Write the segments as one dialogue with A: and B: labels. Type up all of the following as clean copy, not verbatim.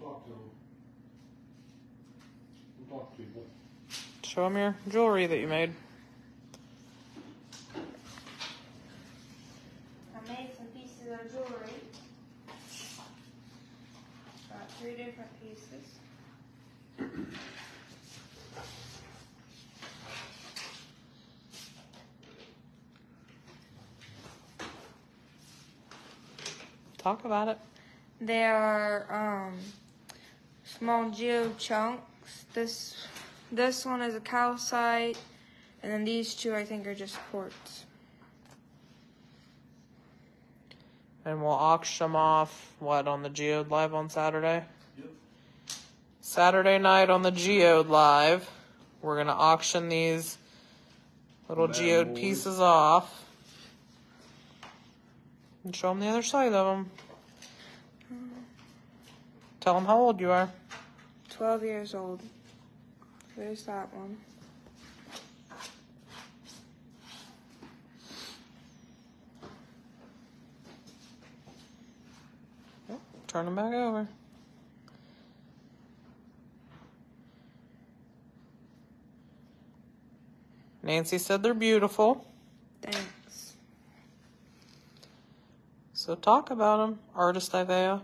A: talk to them. We'll talk to people.
B: Show them your jewelry that you made.
C: I made some pieces of jewelry. Got 3 different pieces.
B: Talk about it.
C: They are small geode chunks. This one is a calcite, and then these 2 I think are just quartz.
B: And we'll auction them off, what, on the Geode Live on Saturday?
A: Yep.
B: Saturday night on the Geode Live, we're going to auction these little geode pieces off. And show them the other side of them. Tell them how old you are.
C: 12 years old. There's that one.
B: Yep, turn them back over. Nancy said they're beautiful.
C: Thanks.
B: So talk about them, Artist Isaiah.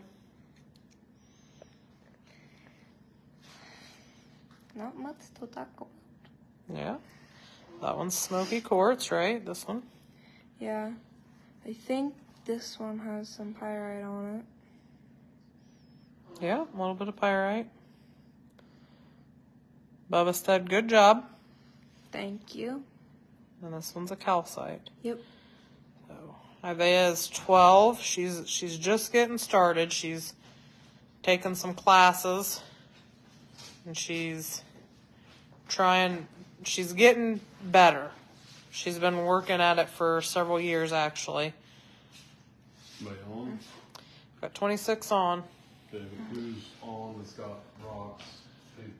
C: Not much to talk about.
B: Yeah. That one's smoky quartz, right? This one?
C: Yeah. I think this one has some pyrite on it.
B: Yeah, a little bit of pyrite. Bubba said, good job.
C: Thank you.
B: And this one's a calcite.
C: Yep.
B: So Isaiah is 12. She's just getting started. She's taken some classes. And she's getting better. She's been working at it for several years, actually.
A: Somebody on?
B: Got 26 on.
A: Okay, who's on that's got rocks?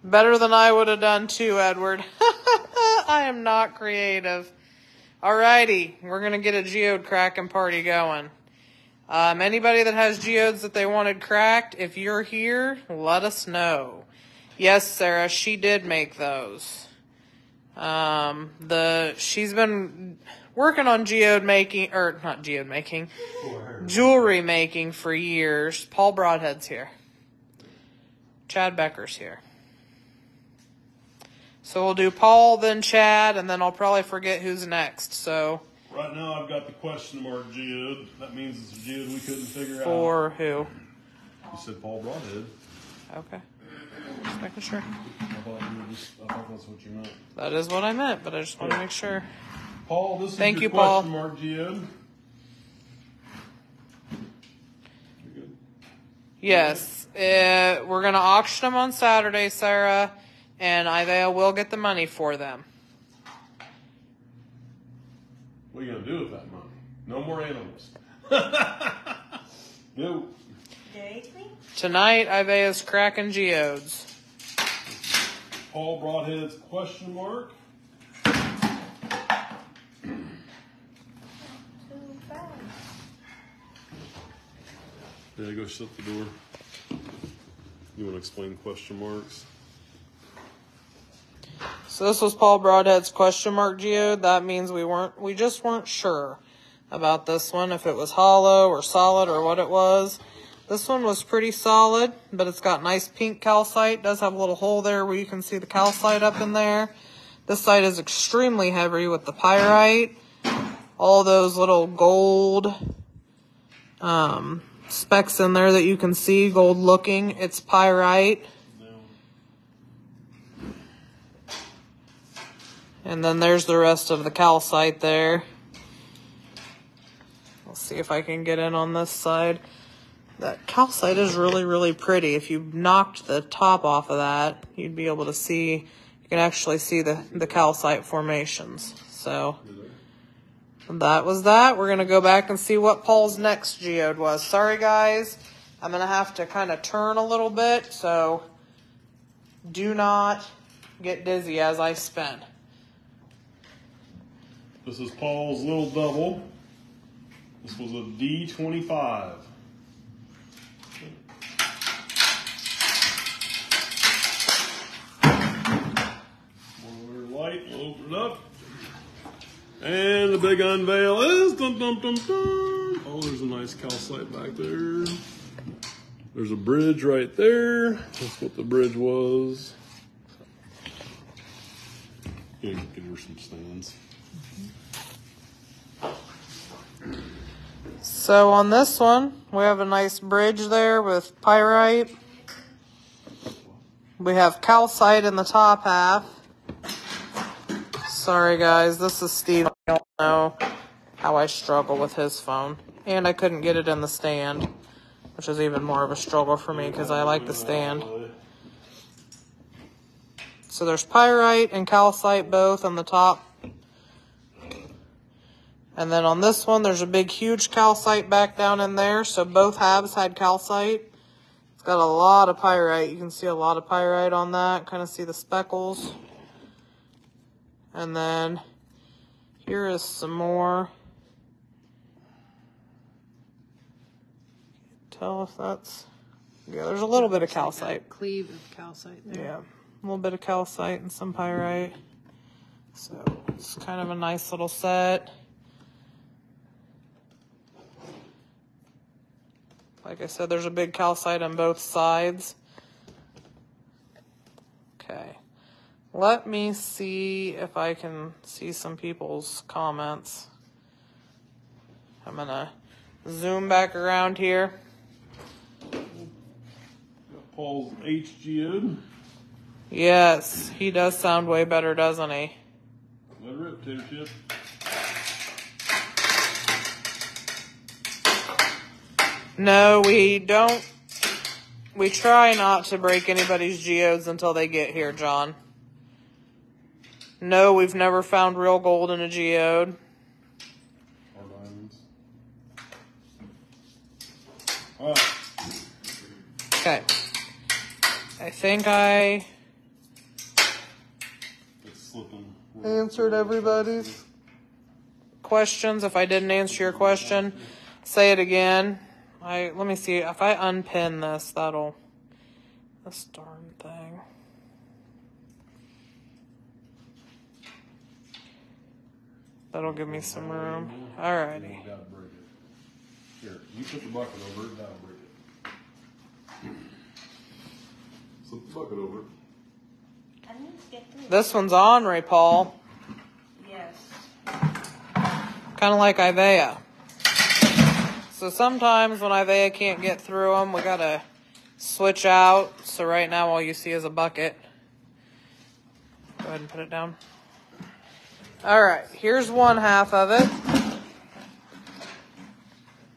B: Better than I would have done too, Edward. I am not creative. Alrighty, we're going to get a geode cracking party going. Anybody that has geodes that they wanted cracked, if you're here, let us know. Yes, Sarah, she did make those. She's been working on geode making, or not geode making, jewelry making for years. Paul Broadhead's here. Chad Becker's here. So we'll do Paul, then Chad, and then I'll probably forget who's next. So
A: Right now I've got the question mark geode. That means it's a geode we couldn't figure out.
B: for who?
A: You said Paul Broadhead.
B: Okay. Just making sure.
A: I thought that's what you meant.
B: That is what I meant, but I just want to make sure.
A: Paul, this is
B: Thank
A: your
B: you, Paul.
A: question mark geode. You good?
B: Yes. We're going to auction them on Saturday, Sarah, and Isaiah will get the money for them.
A: What are you going to do with that money? No more animals. Go.
B: Tonight, Isaiah's cracking geodes.
A: Paul Broadhead's question mark. Yeah, go shut the door. You want to explain question marks?
B: So this was Paul Broadhead's question mark geode. That means we just weren't sure about this one, if it was hollow or solid or what it was. This one was pretty solid, but it's got nice pink calcite. It does have a little hole there where you can see the calcite up in there. This side is extremely heavy with the pyrite. All those little gold specks in there that you can see, gold looking. It's pyrite. And then there's the rest of the calcite there. Let's see if I can get in on this side. That calcite is really, really pretty. If you knocked the top off of that, you'd be able to see, you can actually see the calcite formations. So that was that. We're going to go back and see what Paul's next geode was. Sorry, guys. I'm going to have to kind of turn a little bit, so do not get dizzy as I spin.
A: This is Paul's little double. This was a D25. And the big unveil is dun dun dun dun. Oh, there's a nice calcite back there. There's a bridge right there. That's what the bridge was. Yeah, give her some stands.
B: So on this one, we have a nice bridge there with pyrite. We have calcite in the top half. Sorry guys, this is Steve. I don't know how I struggle with his phone. And I couldn't get it in the stand, which is even more of a struggle for me because I like the stand. So there's pyrite and calcite both on the top. And then on this one, there's a big, huge calcite back down in there. So both halves had calcite. It's got a lot of pyrite. You can see a lot of pyrite on that. Kind of see the speckles. And then here is some more. Tell if that's... Yeah, there's a little bit of calcite.
D: Cleave of calcite there.
B: Yeah, a little bit of calcite and some pyrite. So it's kind of a nice little set. Like I said, there's a big calcite on both sides. Okay. Let me see if I can see some people's comments. I'm going to zoom back around here.
A: Got Paul's H Geode.
B: Yes, he does sound way better, doesn't he?
A: Let her rip, too, Chip.
B: No, we don't. We try not to break anybody's geodes until they get here, John. No, we've never found real gold in a geode.
A: Or diamonds. Alright.
B: Okay. I think I
A: It's slipping.
B: answered everybody's questions. If I didn't answer your question, say it again. Let me see. If I unpin this, this darn thing. That'll give me some room. Alrighty.
A: You gotta break it. Here, you put the bucket over it, that'll break it. Slip the bucket over it.
C: I need to get through.
B: This one's on, Ray Paul.
C: Yes.
B: Kind of like Ivea. So sometimes when Ivea can't get through them, we gotta switch out. So right now all you see is a bucket. Go ahead and put it down. Alright, here's one half of it.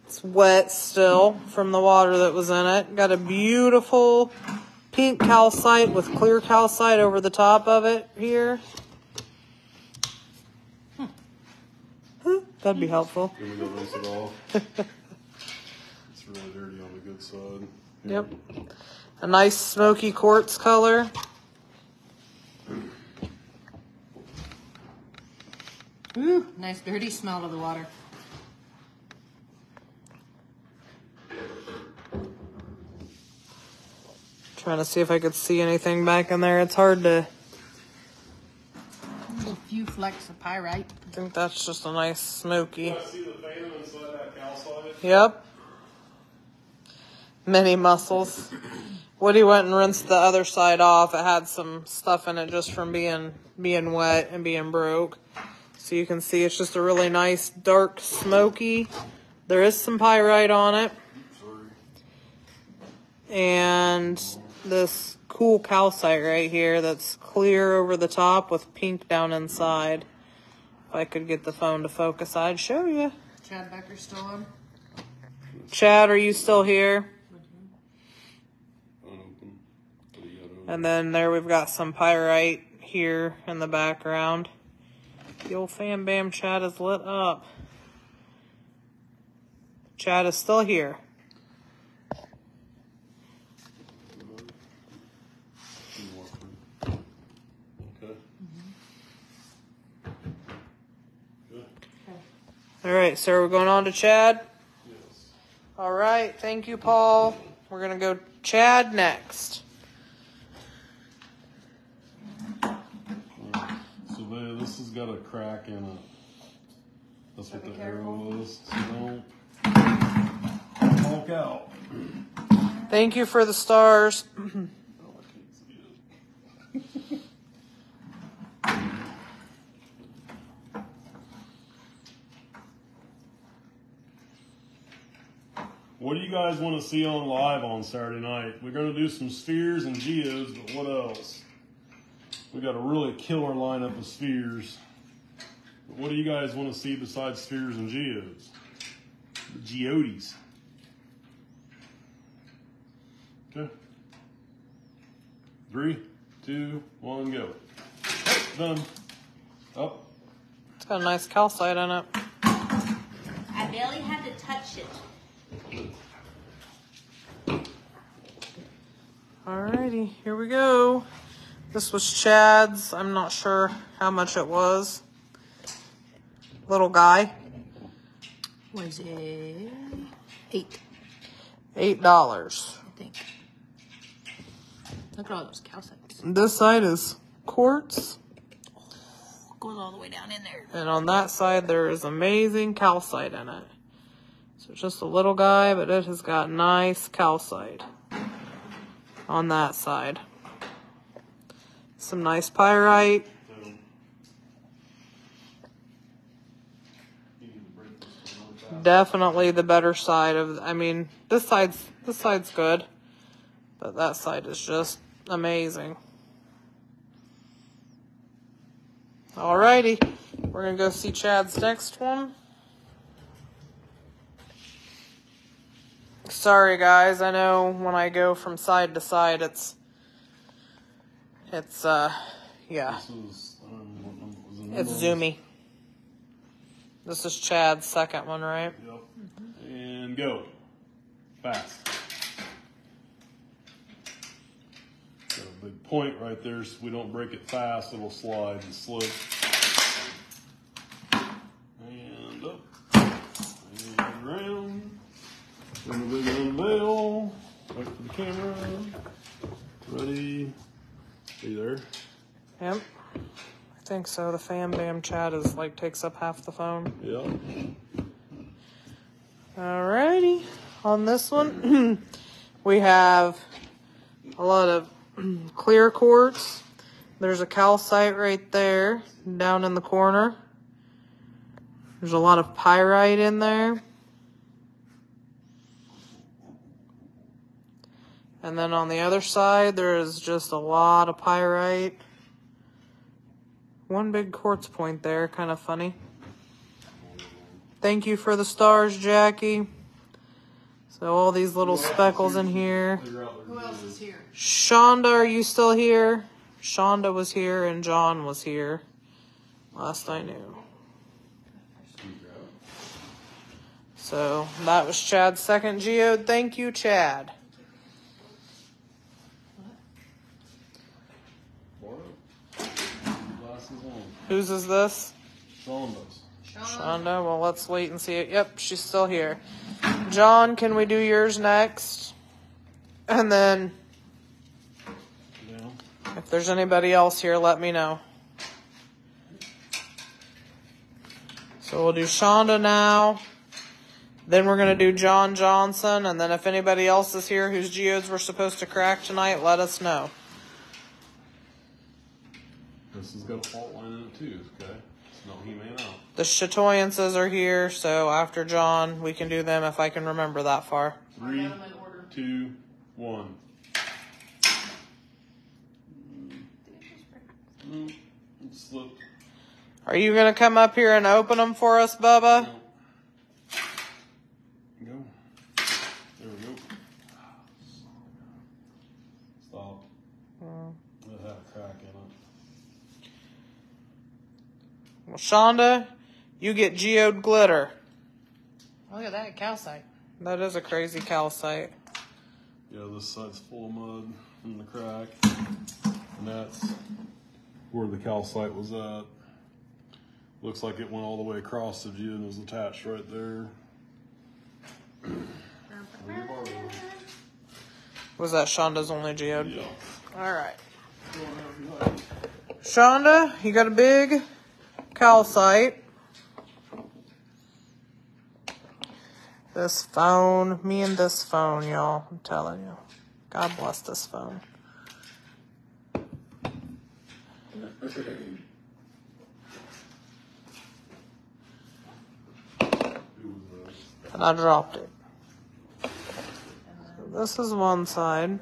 B: It's wet still from the water that was in it. Got a beautiful pink calcite with clear calcite over the top of it here. That'd be helpful.
A: Then we go rinse it off. It's really dirty on the good side.
B: Yep. A nice smoky quartz color.
D: Ooh, nice dirty smell of the water.
B: Trying to see if I could see anything back in there. It's hard to...
D: A few flecks of pyrite.
B: I think that's just a nice smoky.
A: I see the phantom inside that calcite.
B: Yep. Mini mussels. Woody went and rinsed the other side off. It had some stuff in it just from being wet and being broke. So you can see it's just a really nice dark smoky. There is some pyrite on it. And this cool calcite right here that's clear over the top with pink down inside. If I could get the phone to focus, I'd show you.
D: Chad Becker's still on?
B: Chad, are you still here?
A: Unopened. What do you got over?
B: And then there we've got some pyrite here in the background. The old Fam Bam chat is lit up. Chat is still here.
A: Okay. Good.
B: All right, so we're going on to Chad.
A: Yes.
B: All right, thank you, Paul. We're going to go Chad next.
A: So this has got a crack in it. That's what
D: Be
A: the arrow
D: careful.
A: was. So don't walk out.
B: Thank you for the stars.
A: Oh, I can't see it. What do you guys want to see on live on Saturday night? We're going to do some spheres and geodes, but what else? We got a really killer lineup of spheres. But what do you guys want to see besides spheres and geodes? The geodes. Okay. 3, 2, 1, go. Done. Up.
B: It's got a nice calcite in it.
E: I barely had to touch it.
B: Alrighty, here we go. This was Chad's. I'm not sure how much it was. Little guy.
D: Was it $8?
B: $8.
D: I think. Look at all those calcites.
B: This side is quartz.
D: Goes all the way down in there.
B: And on that side, there is amazing calcite in it. So it's just a little guy, but it has got nice calcite on that side. Some nice pyrite. Definitely the better side of, I mean, this side's good, but that side is just amazing. Alrighty, we're gonna go see Chad's next one. Sorry guys, I know when I go from side to side, it's yeah,
A: This was, was it
B: it's zoomy. This is Chad's second one, right?
A: Yep. And go. Fast. Got a big point right there, so we don't break it fast, it'll slide and slip. And up. And around. And a big unveil. Wait for the camera. Ready. Are you there?
B: Yep. I think so. The fam bam Chad is like takes up half the phone.
A: Yeah.
B: Alrighty. On this one, we have a lot of clear quartz. There's a calcite right there, down in the corner. There's a lot of pyrite in there. And then on the other side, there is just a lot of pyrite. One big quartz point there, kind of funny. Thank you for the stars, Jackie. So all these little speckles in here.
D: Who else is here?
B: Shonda, are you still here? Shonda was here and John was here. Last I knew. So that was Chad's second geode. Thank you, Chad. Whose is this?
A: Shonda's.
B: Shonda. Well, let's wait and see it. Yep, she's still here. John, can we do yours next? And then
A: Yeah.
B: if there's anybody else here, let me know. So we'll do Shonda now. Then we're going to do John Johnson. And then if anybody else is here whose geodes we're supposed to crack tonight, let us know.
A: This has got a fault line in it too, okay? It's no He-Man out.
B: The Chatoyances are here, so after John, we can do them if I can remember that far.
A: 3, 2, 1. It slipped.
B: Are you going to come up here and open them for us, Bubba?
A: Go. There we go. Stop. It had a crack in it.
B: Well, Shonda, you get geode glitter.
D: Look at that calcite.
B: That is a crazy calcite.
A: Yeah, this side's full of mud from the crack. And that's where the calcite was at. Looks like it went all the way across the geode and was attached right there.
B: Was that Shonda's only geode?
A: Yeah.
B: All right. Shonda, you got a big calcite. This phone, me and this phone, y'all. I'm telling you. God bless this phone. And I dropped it. So this is one side.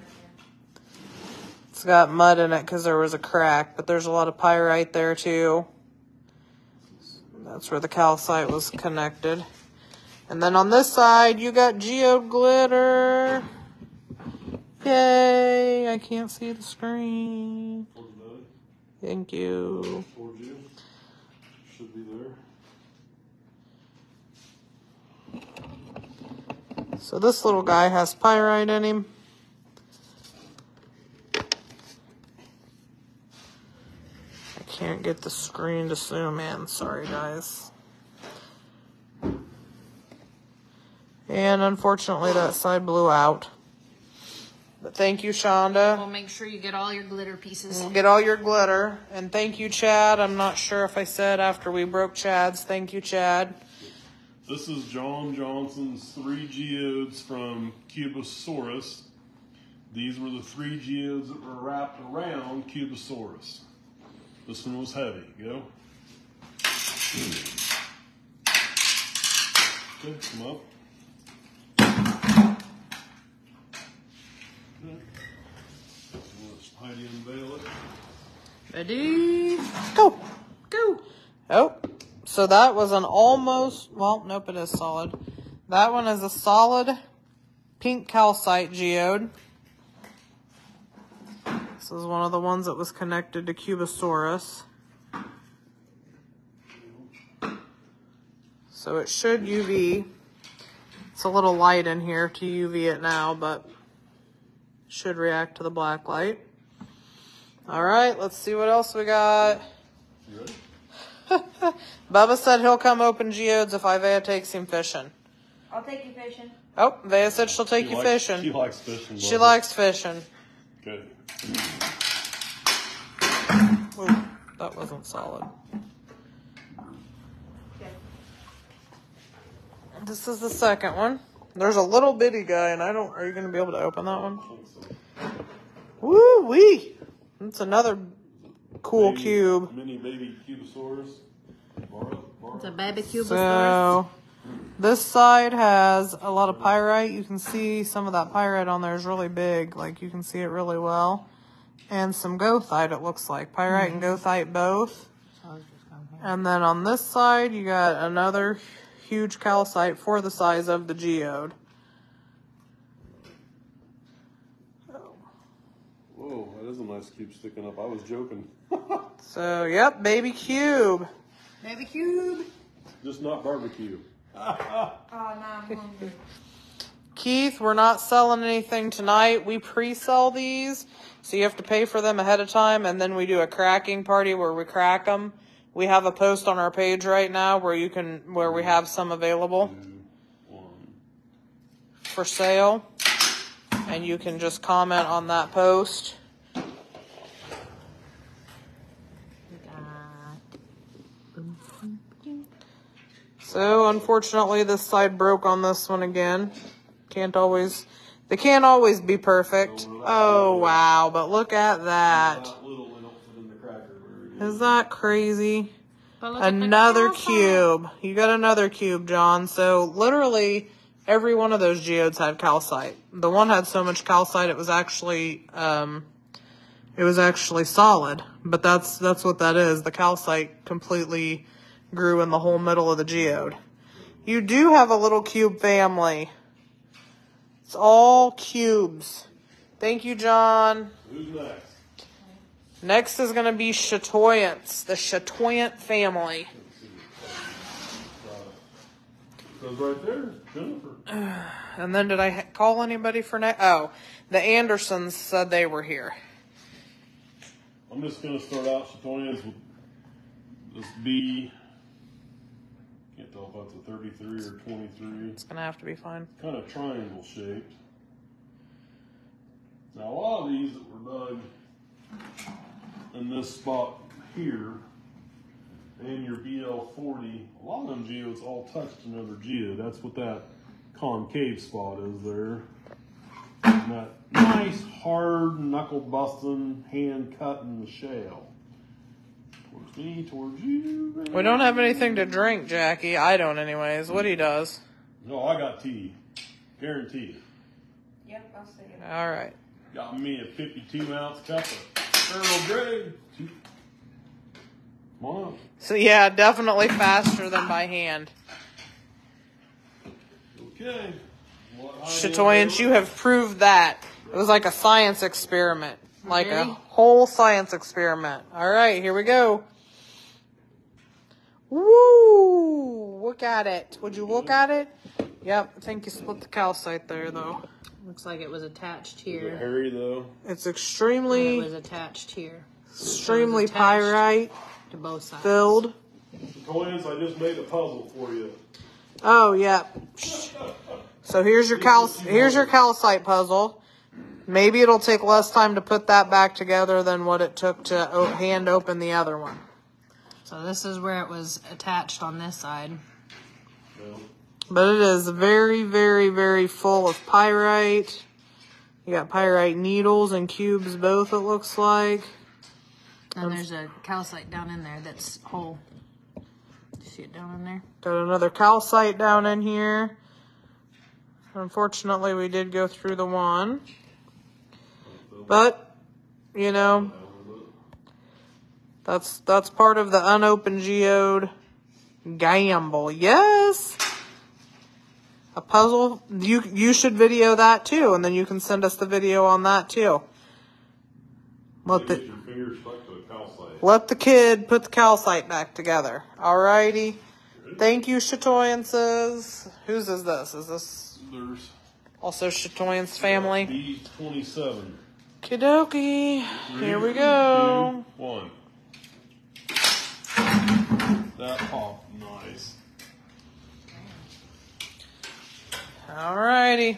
B: It's got mud in it because there was a crack, but there's a lot of pyrite there too. That's where the calcite was connected. And then on this side, you got geode glitter. Yay! I can't see the screen. Thank you.
A: Towards you. Should be there.
B: So this little guy has pyrite in him. I can't get the screen to zoom in. Sorry, guys. And unfortunately, that side blew out. But thank you, Shonda.
D: We'll make sure you get all your glitter pieces.
B: We'll get all your glitter. And thank you, Chad. I'm not sure if I said after we broke Chad's. Thank you, Chad.
A: This is John Johnson's 3 geodes from Cubosaurus. These were the 3 geodes that were wrapped around Cubosaurus. This one was heavy. Go. Okay, come up. Okay. Let's Heidi unveil it.
B: Ready? Go. Go. Oh. So that was an almost, well, nope, it is solid. That one is a solid pink calcite geode. This is one of the ones that was connected to Cubosaurus. So it should UV. It's a little light in here to UV it now, but should react to the black light. All right, let's see what else we got.
A: You ready?
B: Bubba said he'll come open geodes if Isaiah takes him fishing.
C: I'll take you fishing.
B: Oh, Vea said she'll take you fishing.
A: She likes fishing.
B: She likes fishing.
A: Okay.
B: Ooh, that wasn't solid.
C: Okay.
B: This is the second one. There's a little bitty guy, and are you going to be able to open that one? Woo wee! That's another cool cube.
A: Mini baby Cubosaurus.
D: It's a baby Cubosaurus.
B: So, this side has a lot of pyrite. You can see some of that pyrite on there is really big. Like, you can see it really well. And some goethite, it looks like. Pyrite and goethite both. And then on this side, you got another huge calcite for the size of the geode.
A: Whoa, that is a nice cube sticking up. I was joking.
B: So, yep, baby cube.
D: Baby cube.
A: Just not barbecue.
C: Oh, no, I'm hungry.
B: Keith, we're not selling anything tonight. We pre-sell these, so you have to pay for them ahead of time, and then we do a cracking party where we crack them. We have a post on our page right now where we have some available
A: 2, 1.
B: for sale, and you can just comment on that post. So unfortunately, this side broke on this one again. They can't always be perfect. Oh wow! But look at that. Is that crazy? Another cube. You got another cube, John. So literally every one of those geodes had calcite. The one had so much calcite it was actually solid. But that's what that is. The calcite completely grew in the whole middle of the geode. You do have a little cube family. It's all cubes. Thank you, John.
A: Who's next?
B: Next is going to be chatoyants, the chatoyant family.
A: Goes right there, Jennifer.
B: And then did I call anybody for next? Oh, the Andersons said they were here.
A: I'm just going to start out Chatoyans with this B. Can't tell if that's a 33 or 23.
B: It's going to have to be fine.
A: Kind of triangle shaped. Now a lot of these that were dug in this spot here and your BL40, a lot of them geodes all touched another geode. That's what that concave spot is there. And that nice, hard, knuckle-busting, hand-cutting shell. Towards me, towards you. Baby.
B: We don't have anything to drink, Jackie. I don't anyways. Woody does.
A: No, I got tea. Guaranteed.
C: Yep, I'll say it.
B: All right.
A: Got me a 52-ounce cup of Earl Grey. Come on.
B: So yeah, definitely faster than by hand.
A: Okay.
B: Chatoyance, you have proved that. It was like a science experiment. Like a
D: Really?
B: whole science experiment. All right, here we go. Woo! Look at it. Would you look at it? Yep, I think you split the calcite there, though.
D: Looks like it was attached
A: Is it
D: here.
A: hairy, though?
B: It's
D: It
B: extremely,
D: was attached here
B: extremely
D: attached.
B: pyrite
D: to both sides.
B: filled.
A: Toyans, I just made a puzzle for you.
B: Oh, yeah. So here's your calcite puzzle. Maybe it'll take less time to put that back together than what it took to hand open the other one.
D: So this is where it was attached on this side.
A: No.
B: But it is very, very, very full of pyrite. You got pyrite needles and cubes both, it looks like.
D: And there's a calcite down in there that's whole. You see it down in there?
B: Got another calcite down in here. Unfortunately, we did go through the one. But, you know, that's part of the unopened geode gamble. Yes! A puzzle. You should video that too, and then you can send us the video on that too.
A: Get your fingers stuck to the calcite.
B: Let the kid put the calcite back together. Alrighty. Thank you, Chatoyances. Whose is this? Is this
A: There's
B: also Chatoyance family?
A: B27.
B: Kidoki. Here we go.
A: 2, 1. That popped nice.
B: Alrighty.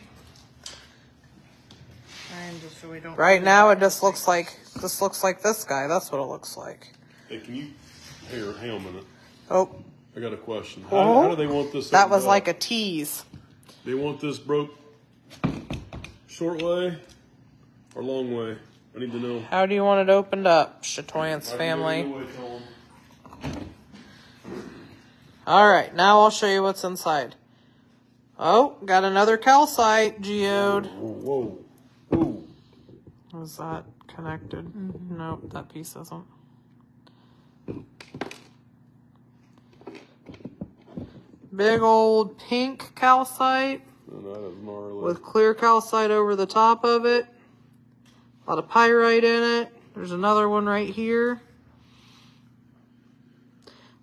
D: And just so we don't.
B: Right now, it just looks like this guy. That's what it looks like.
A: Hey, can you... Here, hang on a minute.
B: Oh,
A: I got a question.
B: Oh.
A: How do they want this?
B: that was
A: opened
B: like
A: up?
B: a tease.
A: They want this broke short way or long way? I need to know.
B: How do you want it opened up, Chatoyance family? Alright, now I'll show you what's inside. Oh, got another calcite geode.
A: Whoa. Whoa.
B: Was that connected? Nope, that piece isn't. Big old pink calcite
A: Oh, that is gnarly.
B: with clear calcite over the top of it. A lot of pyrite in it. There's another one right here.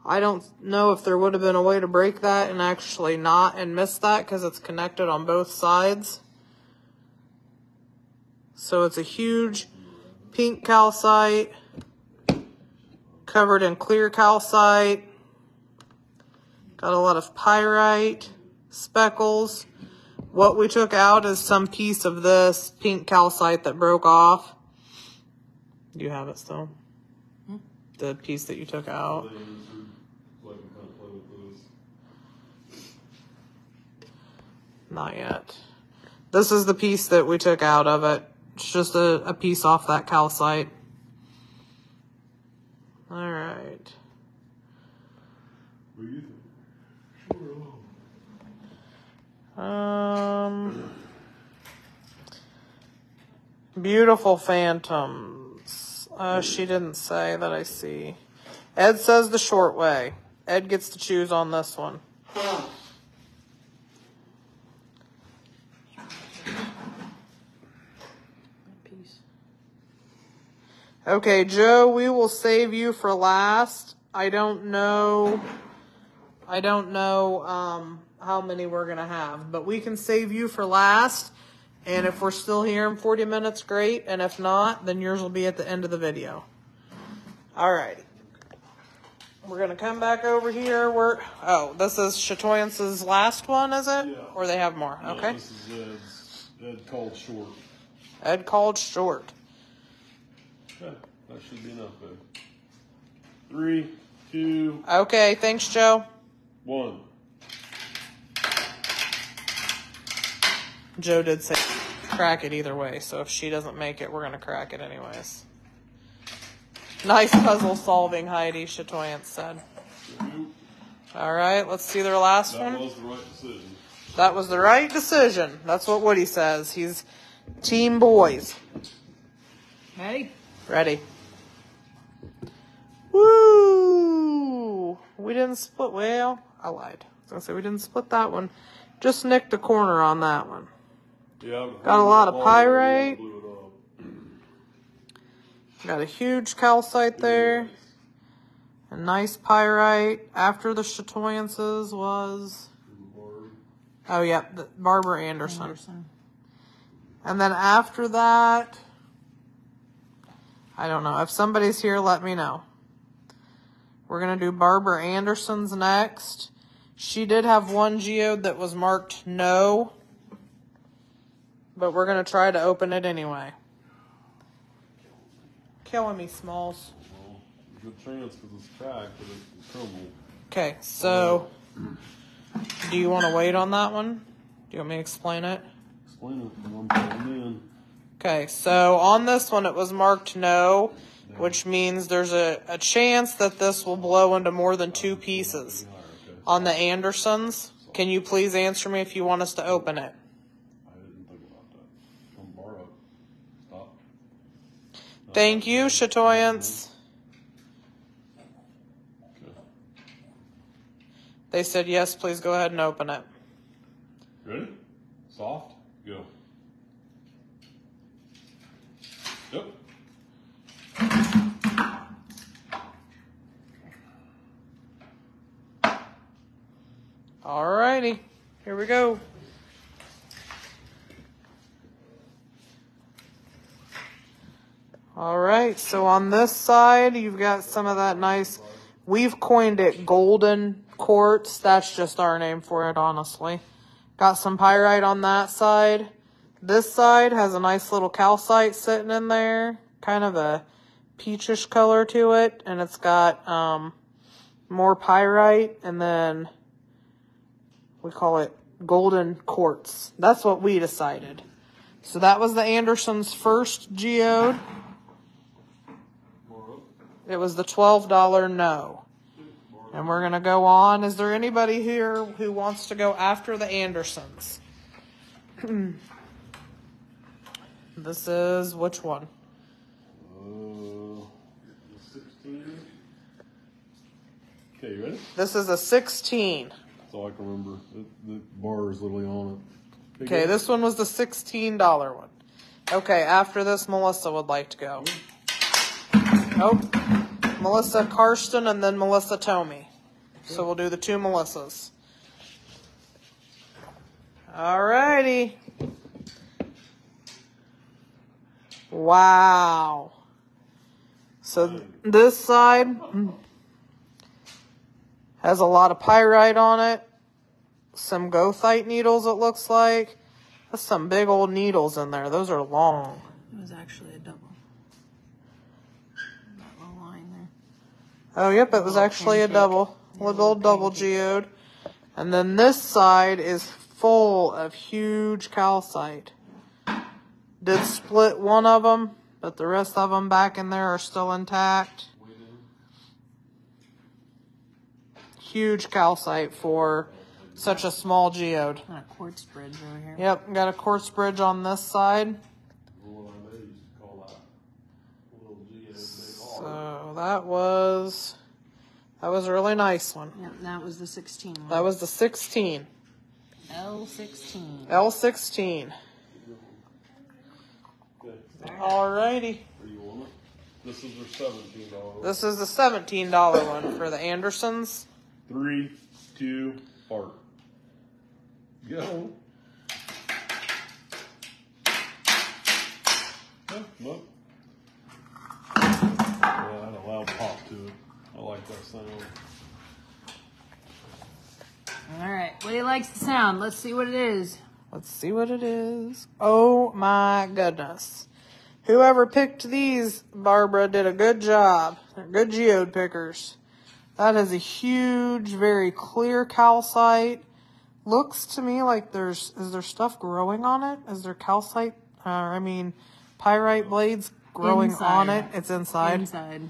B: I don't know if there would have been a way to break that and actually not and miss that because it's connected on both sides. So it's a huge pink calcite covered in clear calcite. Got a lot of pyrite, speckles. What we took out is some piece of this pink calcite that broke off. Do you have it still? The piece that you took out. Not yet. This is the piece that we took out of it. It's just a piece off that calcite. Alright. Beautiful phantoms. She didn't say that I see. Ed says the short way. Ed gets to choose on this one. Okay, Joe, we will save you for last. I don't know how many we're going to have, but we can save you for last. And if we're still here in 40 minutes, great. And if not, then yours will be at the end of the video. Alrighty. We're going to come back over here. This is Chatoyance's last one, is it?
A: Yeah.
B: Or they have more?
A: No,
B: Okay.
A: This is Ed's. Ed called short.
B: Ed called short.
A: Okay, that should be enough, though. 3, 2,
B: Okay, thanks, Joe.
A: 1.
B: Joe did say crack it either way, so if she doesn't make it, we're going to crack it anyways. Nice puzzle solving, Heidi, Chatoyance said. All right, let's see their last one.
A: That was the right decision.
B: That was the right decision. That's what Woody says. He's team boys.
D: Ready?
B: Ready. Woo! We didn't split. Well, I lied. I was going to say we didn't split that one. Just nicked a corner on that one.
A: Yeah.
B: Got a lot of pyrite. Got a huge calcite there. A nice pyrite. After the Chatoyances was... Oh, yeah, Barbara Anderson. And then after that... I don't know. If somebody's here, let me know. We're going to do Barbara Anderson's next. She did have one geode that was marked no. But we're going to try to open it anyway. Killing me, Smalls.
A: Well, good chance because it's cracked, but it's crumbled.
B: Okay, so do you want to wait on that one? Do you want me to explain it?
A: Explain it when I'm putting in.
B: Okay, so on this one it was marked no, which means there's a chance that this will blow into more than 2 pieces. On the Andersons, can you please answer me if you want us to open it?
A: I didn't think about that. Come borrow. Stop.
B: Thank you, Chatoyance.
A: Okay.
B: They said yes, please go ahead and open it.
A: Ready? Soft? Go. Yep.
B: Alrighty, here we go. Alright, so on this side, you've got some of that nice, we've coined it golden quartz. That's just our name for it, honestly. Got some pyrite on that side. This side has a nice little calcite sitting in there. Kind of a peachish color to it. And it's got more pyrite. And then we call it golden quartz. That's what we decided. So that was the Anderson's first geode. It was the $12 no. And we're going to go on. Is there anybody here who wants to go after the Andersons? This is which one?
A: 16. Okay, you ready?
B: This is a 16.
A: That's all I can remember. The bar is literally on it.
B: Okay, this one was the $16 one. Okay, after this, Melissa would like to go. Oh, Melissa Karsten and then Melissa Tomey. So we'll do the 2 Melissas. Alrighty. Wow. So this side has a lot of pyrite on it. Some goethite needles, it looks like. That's some big old needles in there. Those are long.
D: It was actually a double. That little line there.
B: Oh, yep, it was actually a double. Little double geode. And then this side is full of huge calcite. Did split one of them, but the rest of them back in there are still intact. Huge calcite for such a small geode.
D: And a quartz bridge over here.
B: Yep, got a quartz bridge on this side. So that was a really nice one.
D: Yep, that was the 16 one.
B: That was the 16.
D: L16.
B: L16. Alrighty.
A: This is their $17.
B: This is the $17 one for the Andersons.
A: 3, 2, fart. Go. Look. Yeah, I had a loud pop to it. I like that sound.
D: All right. Willie likes the sound. Let's see what it is.
B: Let's see what it is. Oh my goodness. Whoever picked these, Barbara, did a good job. They're good geode pickers. That is a huge, very clear calcite. looks to me like is there stuff growing on it? Is there calcite, pyrite blades growing on it? It's inside.
D: Inside.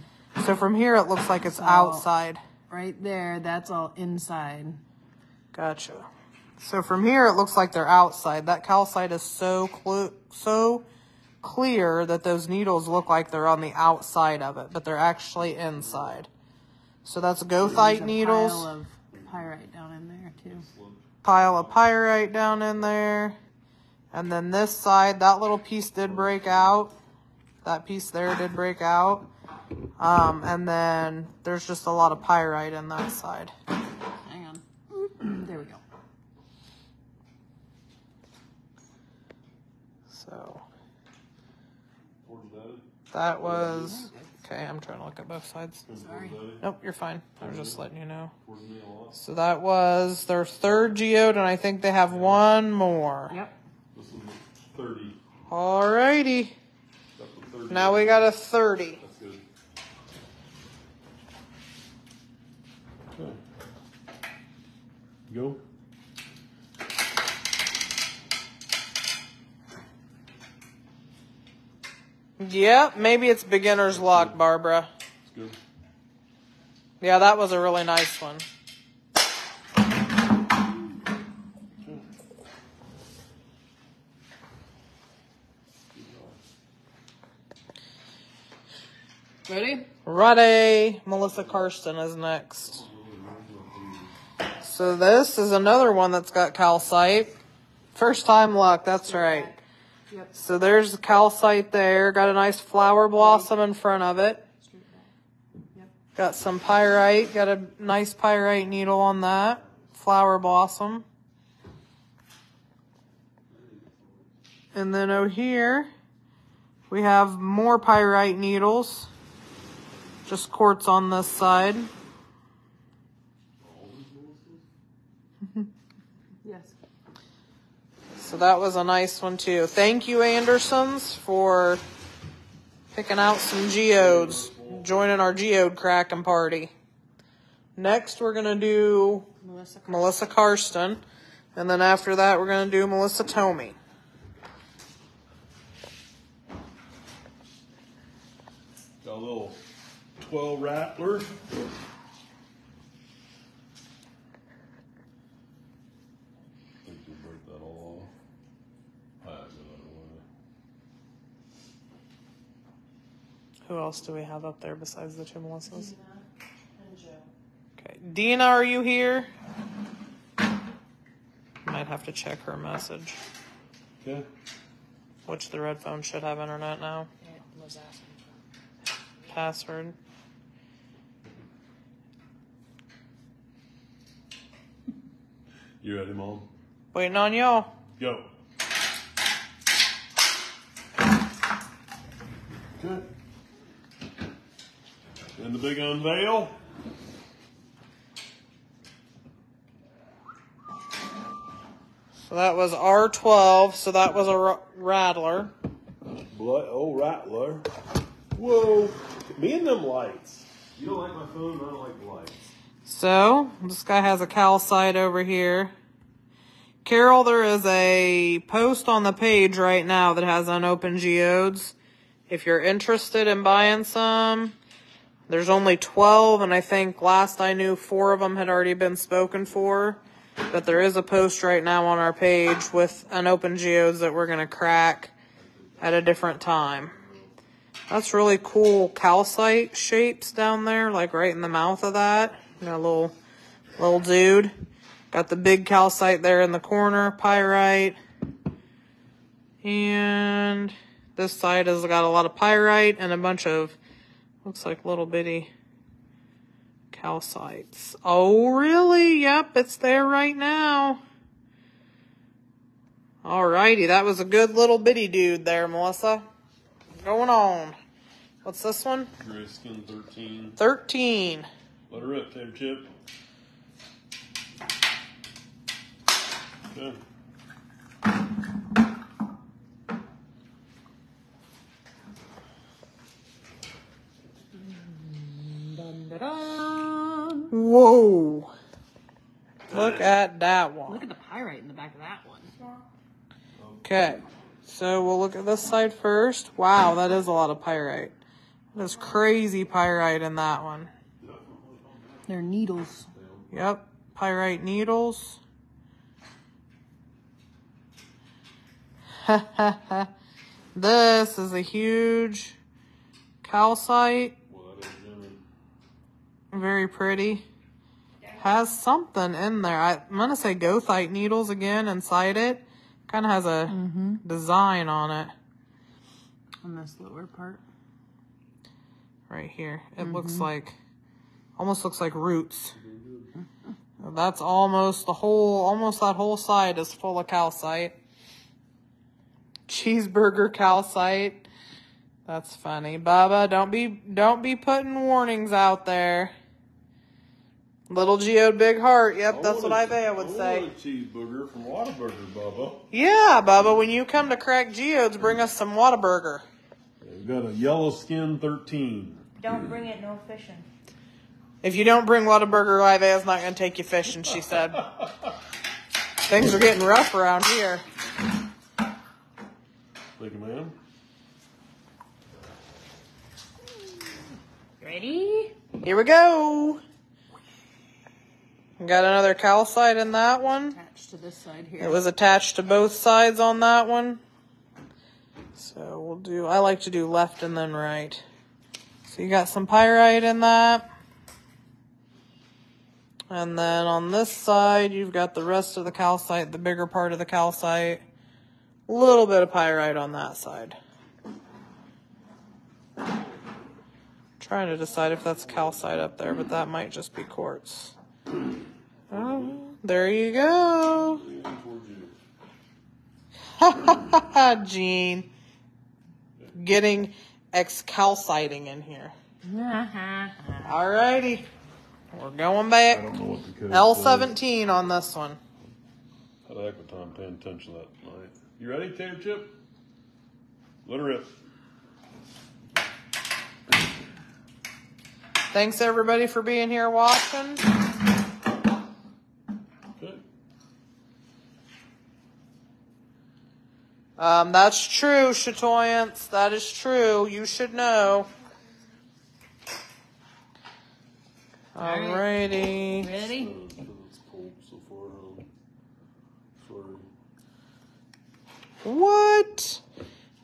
B: So from here it looks like it's outside.
D: Right there, that's all inside.
B: Gotcha. So from here it looks like they're outside. That calcite is so clear that those needles look like they're on the outside of it, but they're actually inside. So that's goethite needles.
D: Pile of pyrite down in there too.
B: Pile of pyrite down in there. And then this side, that little piece did break out. That piece there did break out. And then there's just a lot of pyrite in that side.
D: Hang on. There we go.
B: So that was okay. I'm trying to look at both sides.
D: Sorry.
B: Nope, you're fine. I was just letting you know. So that was their third geode, and I think they have one more.
D: Yep.
A: This is 30.
B: Alrighty. Now we got a 30.
A: That's good. Okay. Go.
B: Yep, maybe it's beginner's luck, Barbara.
A: That's good.
B: Yeah, that was a really nice one.
D: Ready?
B: Ready. Melissa Karsten is next. So this is another one that's got calcite. First time luck, that's right.
D: Yep.
B: So there's the calcite there. Got a nice flower blossom in front of it.
D: Yep.
B: Got some pyrite. Got a nice pyrite needle on that. Flower blossom. And then over here, we have more pyrite needles. Just quartz on this side.
D: Yes.
B: So that was a nice one too. Thank you, Andersons, for picking out some geodes, joining our geode cracking party. Next, we're going to do Melissa Karsten. And then after that, we're going to do Melissa Tomey.
A: Got a little 12 rattler. I think you'll break that all off. I have no other way.
B: Who else do we have up there besides the two Melissas? Dina and Joe. Okay. Dina, are you here? Might have to check her message.
A: Okay.
B: Which the red phone should have internet now.
D: It was asking for
B: Password.
A: You ready, Mom?
B: Waiting on y'all.
A: Go. Good. And the big unveil.
B: So that was R12, so that was a rattler.
A: Oh, rattler. Whoa. Me and them lights. You don't like my phone, but I don't like the lights.
B: So, this guy has a calcite over here. Carol, there is a post on the page right now that has unopened geodes. If you're interested in buying some, there's only 12, and I think last I knew 4 of them had already been spoken for. But there is a post right now on our page with unopened geodes that we're going to crack at a different time. That's really cool calcite shapes down there, like right in the mouth of that. Got a little dude. Got the big calcite there in the corner, pyrite. And this side has got a lot of pyrite and a bunch of, looks like little bitty calcites. Oh, really? Yep, it's there right now. Alrighty, that was a good little bitty dude there, Melissa. Going on. What's this one?
A: Grayskin 13.
B: 13.
A: Let her rip, Tater Chip. Okay.
B: Whoa. Look at that one.
D: Look at the pyrite in the back of that one.
B: Okay, so we'll look at this side first. Wow, that is a lot of pyrite. There's crazy pyrite in that one.
D: They're needles.
B: Yep, pyrite needles. This is a huge calcite. Very pretty. Has something in there. I'm going to say goethite needles again inside it. Kind of has a design on it.
D: On this lower part.
B: Right here. It looks like, almost looks like roots. That's almost the whole, almost that whole side is full of calcite. Cheeseburger calcite. That's funny. Bubba, don't be putting warnings out there. Little Geode, big heart. Yep, that's what Isaiah would say.
A: I want a cheeseburger from Whataburger, Bubba.
B: Yeah, Bubba, when you come to crack Geodes, bring us some Whataburger.
A: We've got a yellow skin 13.
C: Don't bring it, no fishing.
B: If you don't bring Whataburger, Isaiah's not going to take you fishing, she said. Things are getting rough around here.
A: Thank you, ma'am.
D: Ready?
B: Here we go. Got another calcite in that one.
D: Attached to this side here.
B: It was attached to both sides on that one. So we'll do, I like to do left and then right. So you got some pyrite in that. And then on this side, you've got the rest of the calcite, the bigger part of the calcite. A little bit of pyrite on that side. Trying to decide if that's calcite up there, but that might just be quartz. Oh, there you go. Gene. Getting excalciting in here. Alrighty. We're going back.
A: I don't know what the code
B: L17 on this one.
A: Had a heck of a time paying attention that night. You ready, Tater Chip? Let her rip.
B: Thanks everybody for being here watching.
A: Okay.
B: That's true, Chatoyance. That is true. You should know. Alrighty.
D: Ready?
A: It's cold so far. Sorry.
B: What?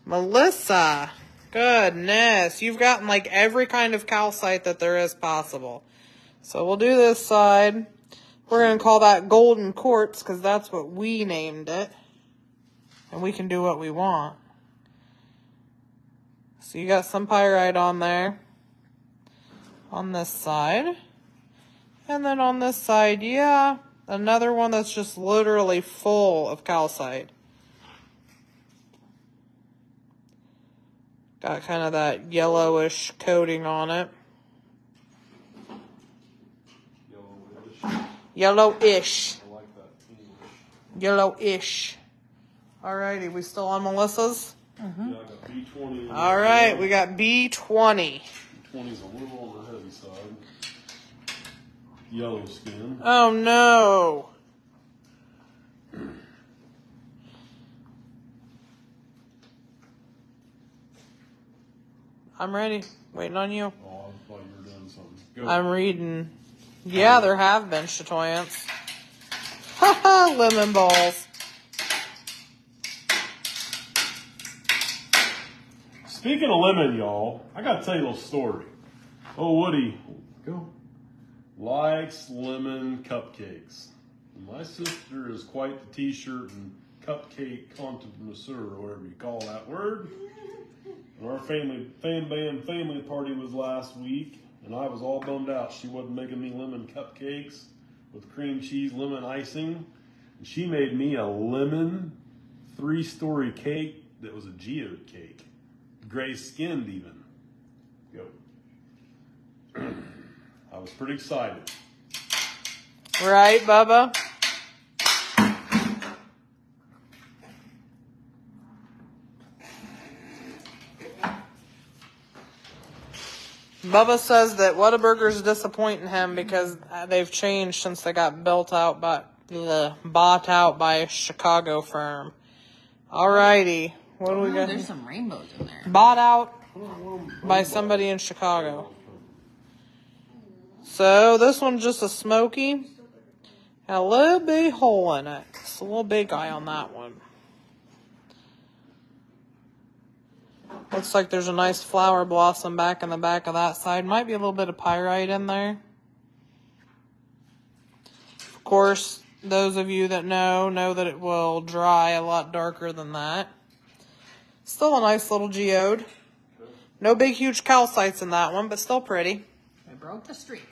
B: Melissa. Goodness. You've gotten like every kind of calcite that there is possible. So we'll do this side. We're going to call that golden quartz because that's what we named it. And we can do what we want. So you got some pyrite on there. On this side. And then on this side, yeah, another one that's just literally full of calcite. Got kind of that yellowish coating on it. Yellowish.
A: I like that English.
B: Yellowish. Alrighty, we still on Melissa's?
A: Yeah, I got B20.
B: Alright, we got B20.
A: B20's a little on the heavy side. Yellow skin.
B: Oh no. I'm ready. Waiting on you.
A: Oh, I thought you were doing something. Go.
B: I'm reading. Yeah, there have been Chatoyants. Haha, lemon balls.
A: Speaking of lemon, y'all, I gotta tell you a little story. Oh, Woody, go. Likes lemon cupcakes. My sister is quite the t-shirt and cupcake connoisseur, or whatever you call that word. And our family party was last week, and I was all bummed out. She wasn't making me lemon cupcakes with cream cheese, lemon icing. And she made me a lemon 3-story cake that was a geode cake. Gray skinned even. Go. I was pretty excited.
B: Right, Bubba? Bubba says that Whataburger's disappointing him because they've changed since they got bought out by a Chicago firm. Alrighty. What do we got?
D: There's some rainbows in there.
B: Bought out by somebody in Chicago. So this one's just a smoky. Got a little big hole in it. It's a little big eye on that one. Looks like there's a nice flower blossom back in the back of that side. Might be a little bit of pyrite in there. Of course, those of you that know that it will dry a lot darker than that. Still a nice little geode. No big huge calcites in that one, but still pretty.
D: I broke the streak.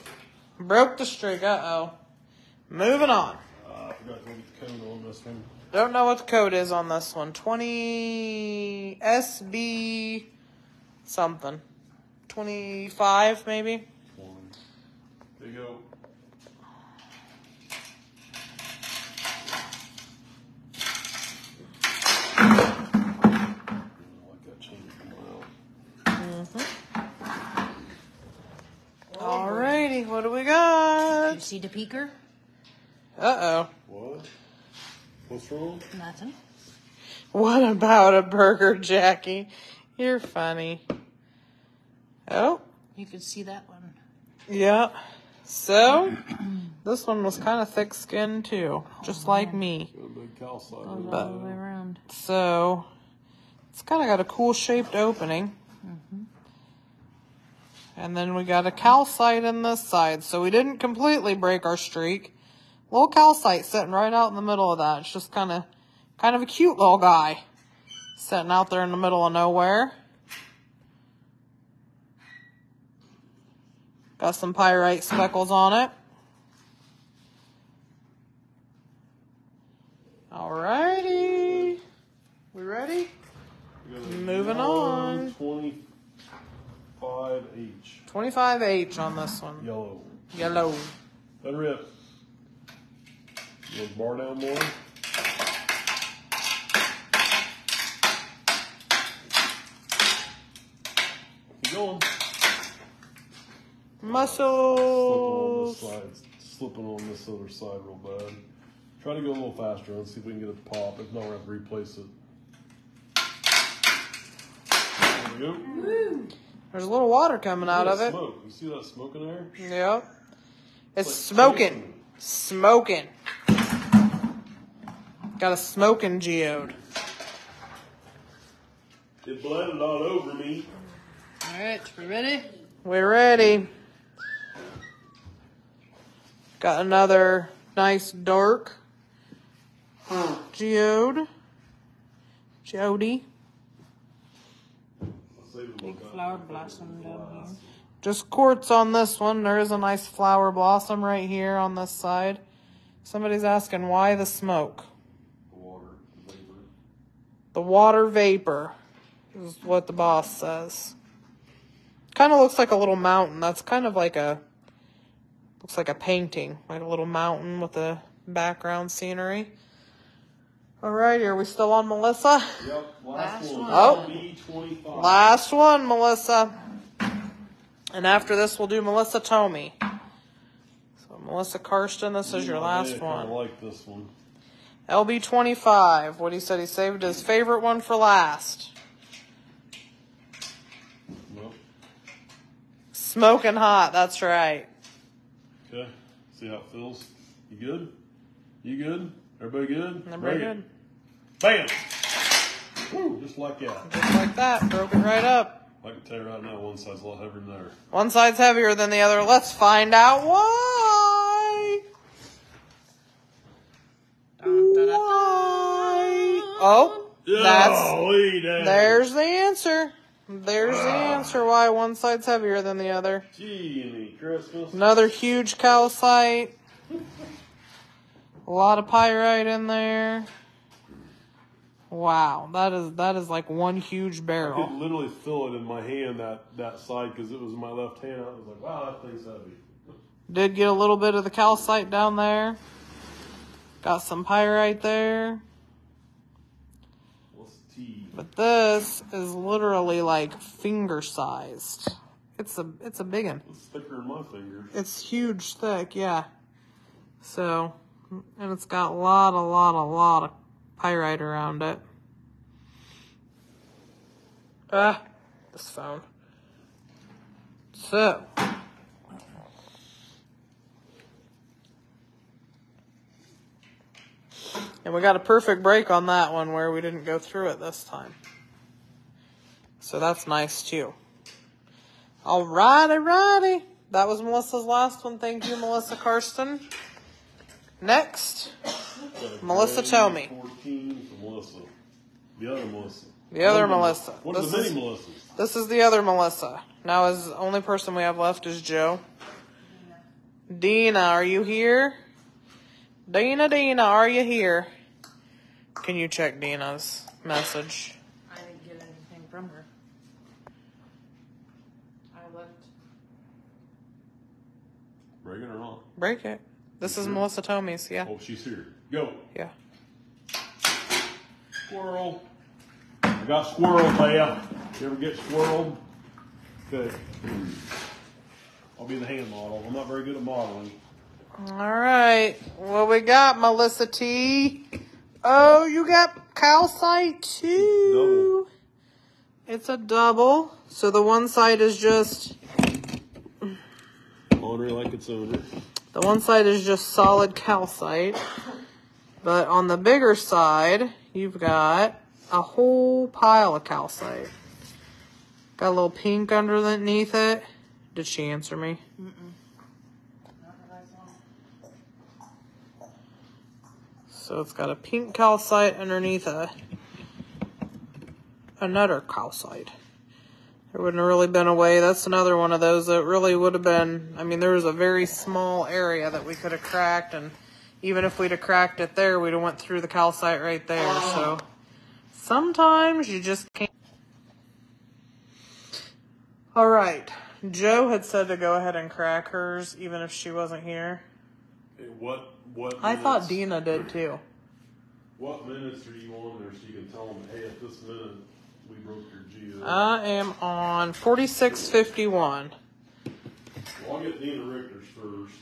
B: Broke the streak, uh-oh. Moving on.
A: I forgot to get the code on this one.
B: Don't know what the code is on this one. 20 SB something. 25 maybe?
A: There you go.
B: Alrighty, what do we got?
D: You see the peeker?
B: Uh-oh.
A: What? What's wrong?
D: Nothing.
B: What about a burger, Jackie? You're funny. Oh.
D: You could see that one.
B: Yeah. So, this one was kind of thick-skinned too, just like me.
A: Got a big calcite.
D: All the way around.
B: So, it's kind of got a cool shaped opening. And then we got a calcite in this side. So we didn't completely break our streak. Little calcite sitting right out in the middle of that. It's just kind of a cute little guy. Sitting out there in the middle of nowhere. Got some pyrite speckles on it. Alrighty. We ready? Moving on.
A: 25H.
B: 25H on this one.
A: Yellow.
B: Yellow.
A: Let her rip. You want bar down more? Keep going.
B: Muscles.
A: Slipping on this other side real bad. Try to go a little faster and see if we can get it to pop. If not, we're going to have to replace it. There we go.
B: There's a little water coming out of it.
A: Smoke. You see that smoke in there?
B: Yep. It's
A: like
B: smoking. Smoking. Got a smoking geode.
A: It blended all over me.
D: Alright, we ready?
B: We're ready. Got another nice dark geode. Geode.
D: Big flower blossom down here.
B: Just quartz on this one. There is a nice flower blossom right here on this side. Somebody's asking why the smoke. The water vapor is what the boss says. Kind of looks like a little mountain. That's kind of like looks like a painting. Like a little mountain with the background scenery. Alrighty, are we still on Melissa?
A: Yep, last one.
B: Oh.
A: B25.
B: Last one, Melissa. And after this, we'll do Melissa Tomey. So, Melissa Karsten, this is your last one.
A: I like this one.
B: LB25. What he said, he saved his favorite one for last.
A: Nope.
B: Smoking hot, that's right.
A: Okay, see how it feels. You good? You good? Everybody good?
B: Everybody good.
A: Bam! Woo, just like that.
B: Just like that, broke it right up.
A: I can tell you right now, one side's a lot heavier than the other.
B: One side's heavier than the other. Let's find out why. Why? Oh, there's the answer. There's the answer why one side's heavier than the other.
A: Gee, Christmas.
B: Another huge calcite. A lot of pyrite in there. Wow, that is like one huge
A: I
B: barrel.
A: could literally feel it in my hand, that side, because it was in my left hand. I was like, wow, that thing's heavy.
B: Did get a little bit of the calcite down there. Got some pyrite there.
A: What's T?
B: But this is literally like finger sized. It's a big one.
A: It's thicker than my fingers.
B: It's huge, thick, yeah. So, and it's got a lot of pyrite around it. This phone. So, and we got a perfect break on that one where we didn't go through it this time. So that's nice too. Alrighty. That was Melissa's last one. Thank you, Melissa Karsten. Next, Melissa Tomey.
A: 14 for Melissa. The other Melissa.
B: The other Melissa.
A: What are the mini Melissas?
B: This is the other Melissa. Now, the only person we have left is Joe. Dina, are you here? Dina, are you here? Can you check Dina's message?
D: I didn't get anything from her. I left.
A: Break it or not?
B: Break it. This is Melissa Tomey's, yeah.
A: Oh, she's here. Go.
B: Yeah.
A: Squirrel. I got squirrel, Leia. You ever get squirreled? Okay. I'll be the hand model. I'm not very good at modeling.
B: All right. What we got, Melissa T? Oh, you got calcite too.
A: Double.
B: It's a double. So the one side is just...
A: Owner like its owner.
B: The one side is just solid calcite. But on the bigger side, you've got a whole pile of calcite. Got a little pink underneath it. Did she answer me? So it's got a pink calcite underneath another calcite. There wouldn't have really been a way. That's another one of those that really would have been, I mean, there was a very small area that we could have cracked, and even if we'd have cracked it there, we'd have went through the calcite right there. So sometimes you just can't. All right. Joe had said to go ahead and crack hers, even if she wasn't here.
A: Hey, what
B: I thought Dina did too.
A: What minutes are you on there so you can tell them, hey, at this minute, we broke your Geode?
B: I am on 46:51.
A: Well, I'll get Dina Richter's first.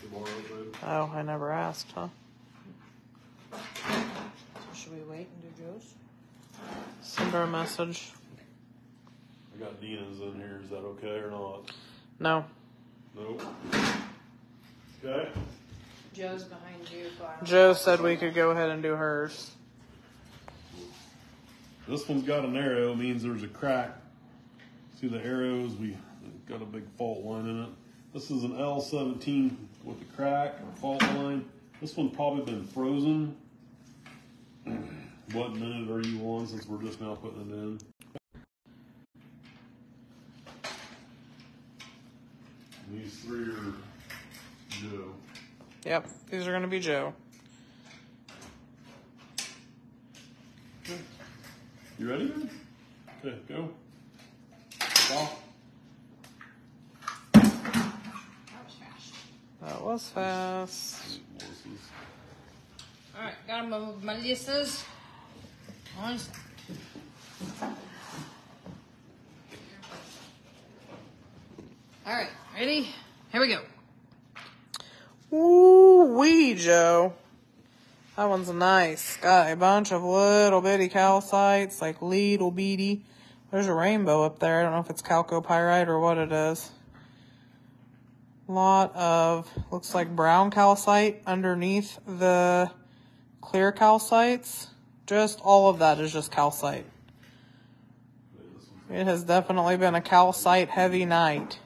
A: Tomorrow, babe.
B: Oh, I never asked, huh?
D: Should we wait and do Joe's?
B: Send her a message.
A: I got Dina's in here. Is that okay or not?
B: No.
A: Nope. Okay.
D: Joe's behind you. So I don't
B: Joe said we could go ahead and do hers.
A: This one's got an arrow, means there's a crack. See the arrows? We got a big fault line in it. This is an L17 with a crack or fault line. This one probably been frozen. What minute are you on since we're just now putting it in? These three are Joe.
B: Yep, these are going to be Joe.
A: You ready? Okay, go. Stop.
B: That was fast.
D: Alright, got my Melissa's. One second. Alright, ready? Here we go.
B: Ooh-wee, Joe. That one's nice. Got a bunch of little bitty calcites, like little bitty. There's a rainbow up there. I don't know if it's chalcopyrite or what it is. Lot of, looks like brown calcite underneath the clear calcites. Just all of that is just calcite. It has definitely been a calcite heavy night.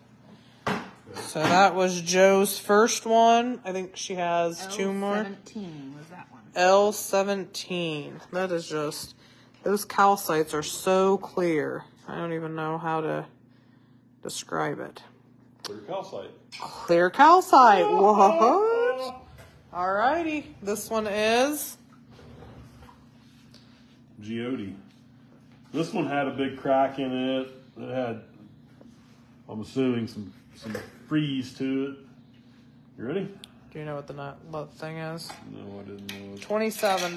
B: So that was Joe's first one. I think she has two more.
D: L17 was that one.
B: L17. That is just, those calcites are so clear. I don't even know how to describe it.
A: Clear calcite.
B: Clear calcite. What? Alrighty. This one is
A: Geode. This one had a big crack in it. It had, I'm assuming, some freeze to it. You ready?
B: Do you know what the thing is?
A: No, I didn't know it.
B: $27.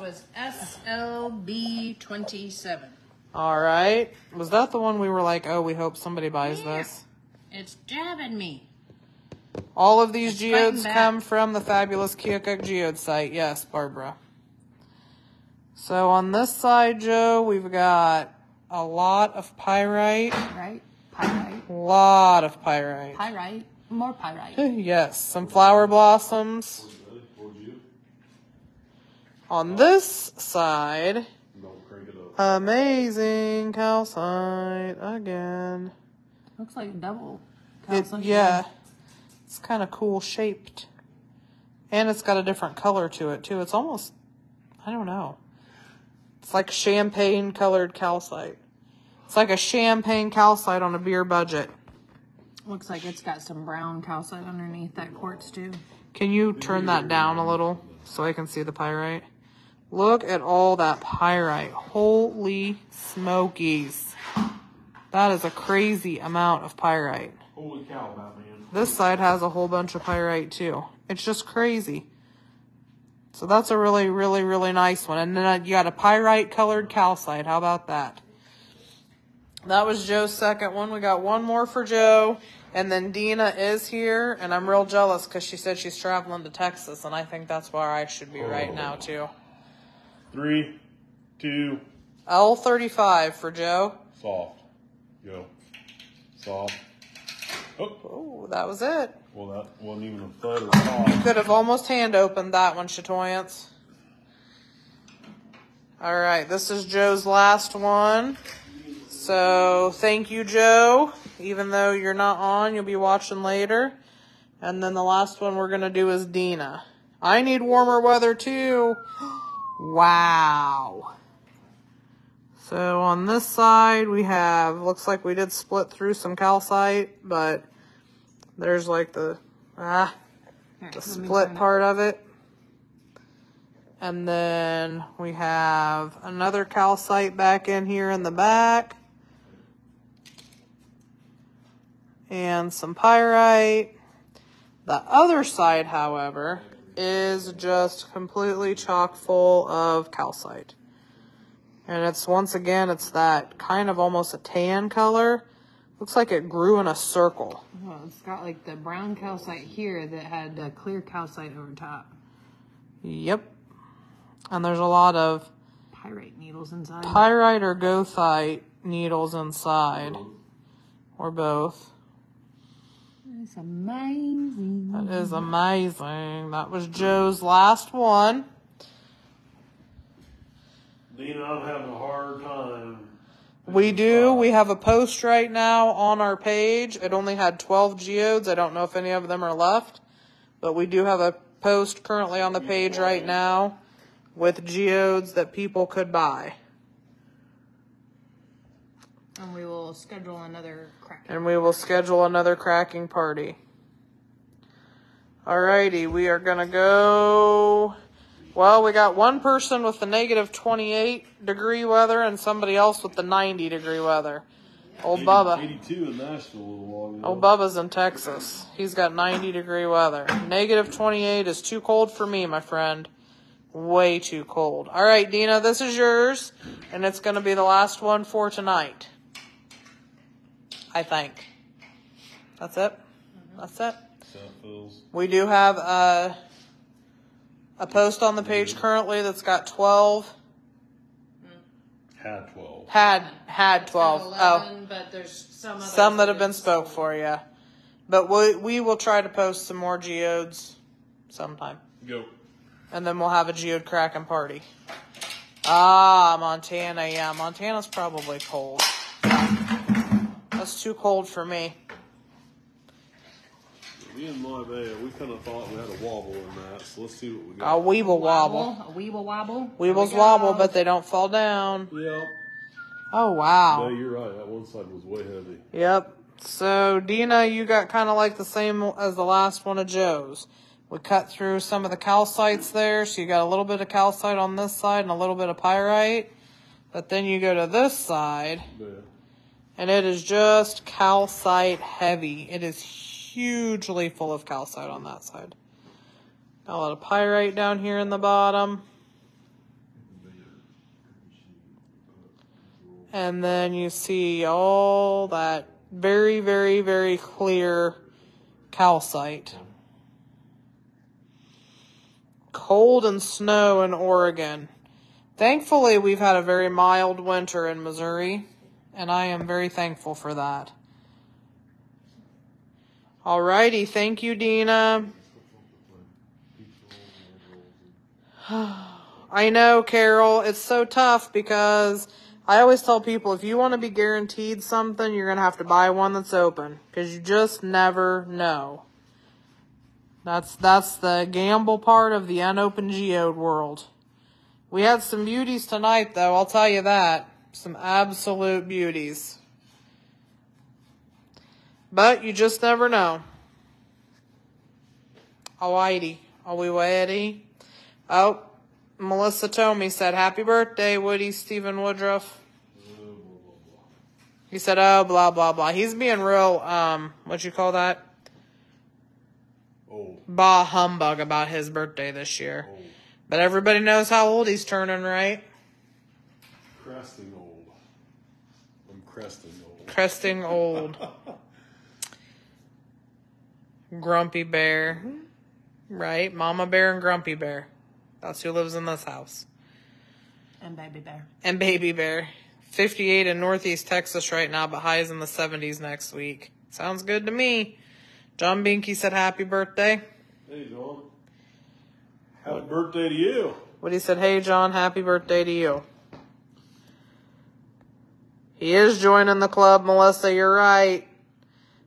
D: was SLB27.
B: All right. Was that the one we were like, oh, we hope somebody buys this?
D: It's jabbing me.
B: All of these
D: It's
B: geodes
D: fighting back.
B: come from the fabulous Keokuk Geode site. Yes, Barbara. So on this side, Joe, we've got a lot of pyrite.
D: Right? Pyrite.
B: A lot of pyrite.
D: Pyrite. More pyrite.
B: Yes, some flower blossoms. On this side,
A: Don't crank it up.
B: amazing calcite again.
D: Looks like a double.
B: Yeah, it's kind of cool shaped. And it's got a different color to it, too. It's almost, I don't know. It's like champagne colored calcite. It's like a champagne calcite on a beer budget.
D: Looks like it's got some brown calcite underneath that quartz too.
B: Can you turn that down a little so I can see the pyrite? Look at all that pyrite. Holy smokies. That is a crazy amount of pyrite.
A: Holy cow, Batman.
B: This side has a whole bunch of pyrite too. It's just crazy. So that's a really, really, really nice one. And then you got a pyrite colored calcite. How about that? That was Joe's second one. We got one more for Joe. And then Dina is here. And I'm real jealous because she said she's traveling to Texas. And I think that's where I should be right now too.
A: 3, 2,
B: L35 for Joe.
A: soft. Go. Soft. Oh.
B: Oh, that was it.
A: Well, that wasn't even a thud or soft.
B: Could have almost hand opened that one, Chatoyance. All right, this is Joe's last one. So thank you, Joe. Even though you're not on, you'll be watching later. And then the last one we're going to do is Dina. I need warmer weather too. Wow. So on this side we have, looks like we did split through some calcite, but there's like the split part of it. And then we have another calcite back in here in the back. And some pyrite. The other side, however, is just completely chock full of calcite. And it's, once again, it's that kind of almost a tan color. Looks like it grew in a circle.
D: Oh, it's got like the brown calcite here that had a clear calcite over top.
B: Yep. And there's a lot of
D: Pyrite needles inside.
B: pyrite or goethite needles inside. Or both.
D: It's amazing.
B: That is amazing. That was Joe's last one.
A: Dina, I'm having a hard time.
B: We do. We have a post right now on our page. It only had 12 geodes. I don't know if any of them are left. But we do have a post currently on the page right now with geodes that people could buy.
D: And we will schedule another crack.
B: And we will schedule another cracking party. Alrighty, we are going to go... Well, we got one person with the negative 28 degree weather and somebody else with the 90 degree weather. Old Bubba.
A: 82 in Nashville a little while ago.
B: Old Bubba's in Texas. He's got 90 degree weather. Negative 28 is too cold for me, my friend. Way too cold. All right, Dina, this is yours. And it's going to be the last one for tonight. I think. That's it? That's it? We do have a post on the page currently that's got 12.
A: Had 12.
B: Had 12.
D: 11,
B: oh,
D: but there's
B: some that have been spoke for, yeah. But we will try to post some more geodes sometime.
A: Go.
B: And then we'll have a geode cracking party. Ah, Montana. Yeah, Montana's probably cold. That's too cold for me.
A: Me and my babe, we kind of thought we had a wobble in that, so let's see what we
B: A
A: got.
B: weeble wobble.
D: A weeble wobble.
B: Weebles wobble, but they don't fall down.
A: Yep.
B: Oh, wow.
A: No, you're right. That one side was way heavy.
B: Yep. So, Dina, you got kind of like the same as the last one of Joe's. We cut through some of the calcites there, so you got a little bit of calcite on this side and a little bit of pyrite. But then you go to this side,
A: Yeah.
B: and it is just calcite heavy. It is hugely full of calcite on that side. Got a lot of pyrite down here in the bottom. And then you see all that very, very, very clear calcite. Cold and snow in Oregon. Thankfully, we've had a very mild winter in Missouri, and I am very thankful for that. Alrighty, thank you, Dina. I know, Carol, it's so tough because I always tell people if you want to be guaranteed something, you're going to have to buy one that's open because you just never know. That's the gamble part of the unopened geode world. We had some beauties tonight, though, I'll tell you that. Some absolute beauties. But you just never know. Alrighty. Are we ready? Oh, Melissa Tomey said, happy birthday, Woody Stephen Woodruff. He said, oh, blah, blah, blah. He's being real, what you call that?
A: Old.
B: Bah humbug about his birthday this year.
A: Old.
B: But everybody knows how old he's turning, right?
A: Cresting old. I'm cresting old.
B: Cresting old. Grumpy Bear. Right? Mama Bear and Grumpy Bear. That's who lives in this house.
D: And Baby Bear.
B: And Baby Bear. 58 in Northeast Texas right now, but highs in the 70s next week. Sounds good to me. John Binky said happy birthday.
A: Hey, John. Happy birthday to you.
B: Woody said, hey, John, happy birthday to you. He is joining the club, Melissa. You're right.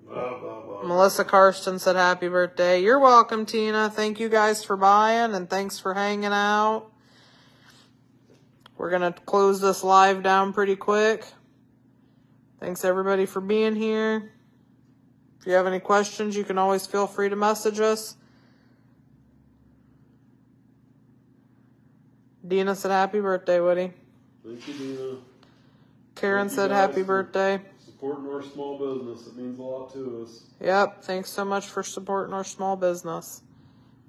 A: Blah, blah, blah.
B: Melissa Karsten said happy birthday. You're welcome, Tina. Thank you guys for buying, and thanks for hanging out. We're going to close this live down pretty quick. Thanks, everybody, for being here. If you have any questions, you can always feel free to message us. Dina said happy birthday, Woody.
A: Thank you, Dina.
B: Karen
A: Thank you
B: said
A: guys
B: happy
A: for
B: birthday.
A: Supporting our small business. It means a lot to us.
B: Yep, thanks so much for supporting our small business.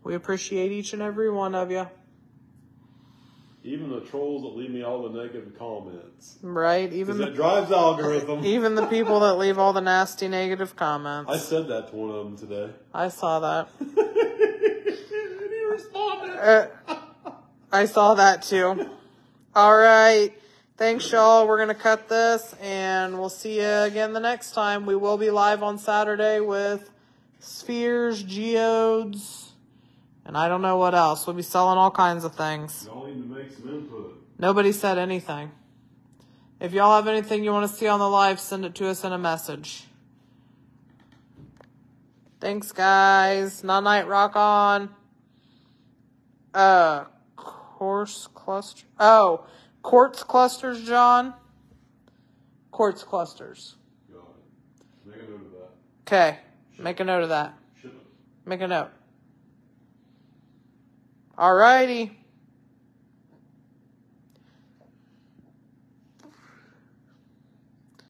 B: We appreciate each and every one of you.
A: Even the trolls that leave me all the negative comments.
B: Right?
A: Because it drives algorithm.
B: Even the people that leave all the nasty negative comments.
A: I said that to one of them today.
B: I saw that.
A: And he responded.
B: I saw that too. All right. Thanks, y'all. We're going to cut this, and we'll see you again the next time. We will be live on Saturday with spheres, geodes, and I don't know what else. We'll be selling all kinds of things.
A: Y'all need to make some input.
B: Nobody said anything. If y'all have anything you want to see on the live, send it to us in a message. Thanks, guys. Night, rock on. Quartz cluster. Oh, quartz clusters, John. Quartz clusters.
A: Got it. Make a note of that.
B: Okay. Make a note of that.
A: Ship it.
B: Make a note. Alrighty.